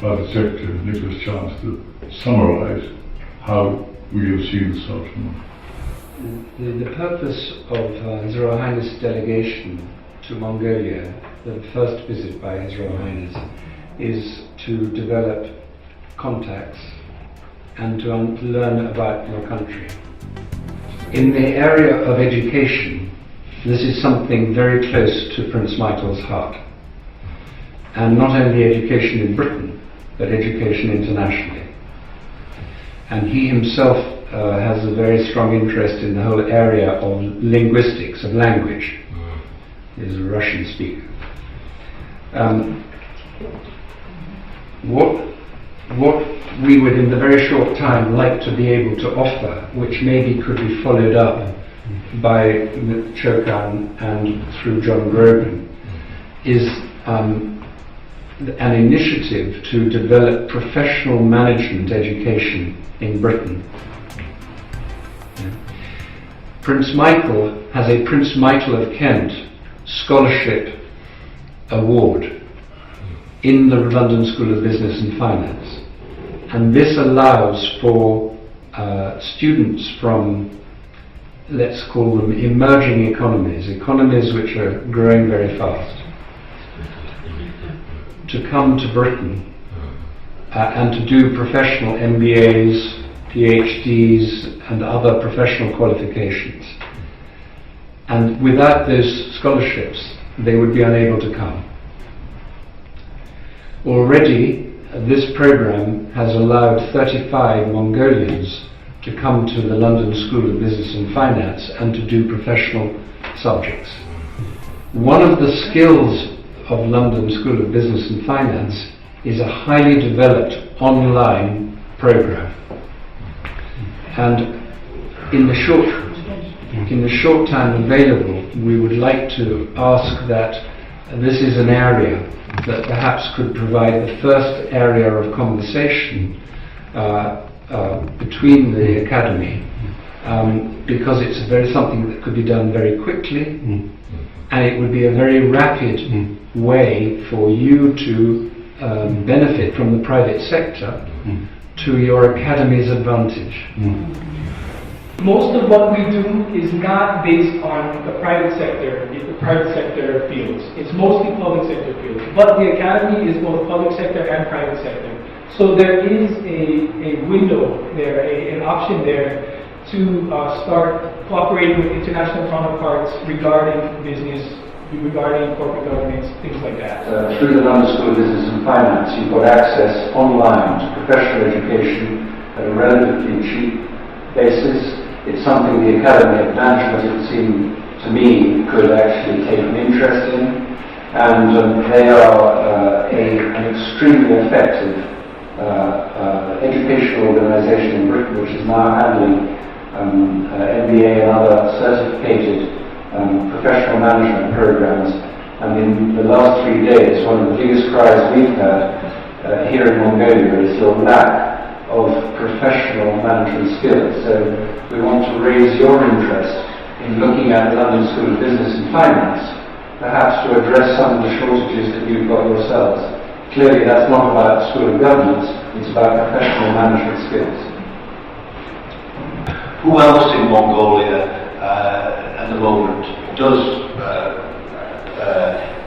Private Secretary, Nicholas Chance, to summarise how we have seen the Sultan. The purpose of His Royal Highness' delegation to Mongolia, the first visit by His Royal Highness, is to develop contacts and to learn about your country. In the area of education, this is something very close to Prince Michael's heart. And not only education in Britain, but education internationally. And he himself has a very strong interest in the whole area of linguistics, of language. He is a Russian speaker. What we would in the very short time like to be able to offer, which maybe could be followed up by Chokan and through John Groban, is an initiative to develop professional management education in Britain. Prince Michael has a Prince Michael of Kent Scholarship Award in the London School of Business and Finance, and this allows for students from, let's call them emerging economies which are growing very fast, to come to Britain and to do professional MBAs, PhDs and other professional qualifications. And without those scholarships they would be unable to come. Already this program has allowed 35 Mongolians to come to the London School of Business and Finance and to do professional subjects. One of the skills of London School of Business and Finance is a highly developed online program. And in the short time available, we would like to ask that this is an area that perhaps could provide the first area of conversation between the academy, because it's something that could be done very quickly, and it would be a very rapid way for you to benefit from the private sector to your academy's advantage. Most of what we do is not based on the private sector fields. It's mostly public sector fields. But the academy is both public sector and private sector. So there is a window there, an option there to start cooperating with international counterparts regarding business, regarding corporate governance, things like that. Through the London School of Business and Finance, you've got access online to professional education at a relatively cheap basis. It's something the academy management, it would seem to me, could actually take an interest in, and they are an extremely effective educational organisation in Britain, which is now handling MBA and other certificated professional management programs. And in the last 3 days, one of the biggest cries we've had here in Mongolia is the lack of professional management skills. So we want to raise your interest in looking at the London School of Business and Finance, perhaps to address some of the shortages that you've got yourselves. Clearly that's not about the School of Governance, it's about professional management skills. Who else in Mongolia at the moment does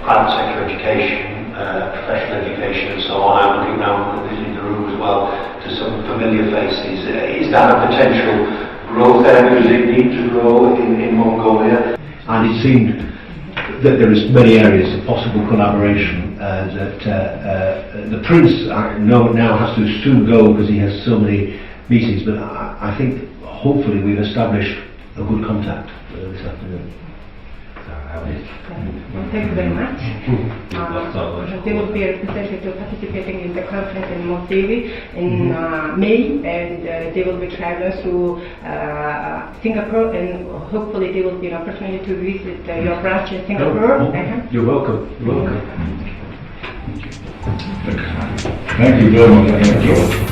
private sector education, professional education and so on? I'm looking around in the room as well to some familiar faces. Is that a potential growth area? Does it need to grow in Mongolia? And it seemed that there is many areas of possible collaboration that the Prince now has to soon go because he has so many meetings, but I think hopefully we've established a good contact this afternoon. Well, thank you very much. There will be a representative participating in the conference in Mongolia in May, and they will be traveling to Singapore, and hopefully there will be an opportunity to visit your branch in Singapore. You're welcome. You're welcome. Thank you very much.